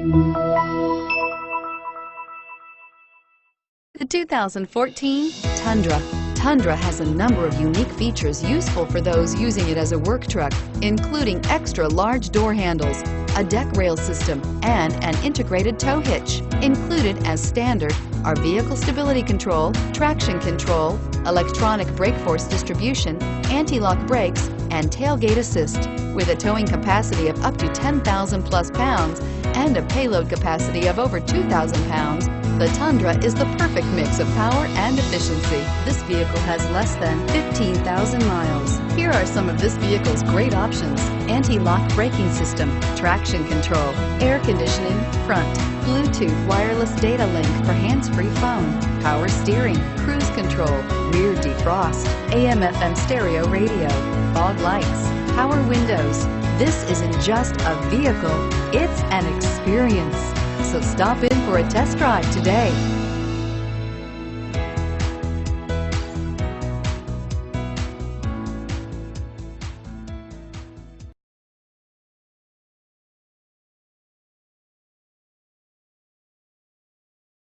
The 2014 Tundra. Tundra has a number of unique features useful for those using it as a work truck, including extra large door handles, a deck rail system, and an integrated tow hitch. Included as standard are vehicle stability control, traction control, electronic brake force distribution, anti-lock brakes, and tailgate assist. With a towing capacity of up to 10,000 plus pounds and a payload capacity of over 2,000 pounds, the Tundra is the perfect mix of power and efficiency. This vehicle has less than 15,000 miles. Here are some of this vehicle's great options: anti-lock braking system, traction control, air conditioning, front, Bluetooth wireless data link for hands-free phone, power steering, cruise control, rear defrost, AM/FM stereo radio, fog lights, power windows. This isn't just a vehicle, it's an experience. So stop in for a test drive today.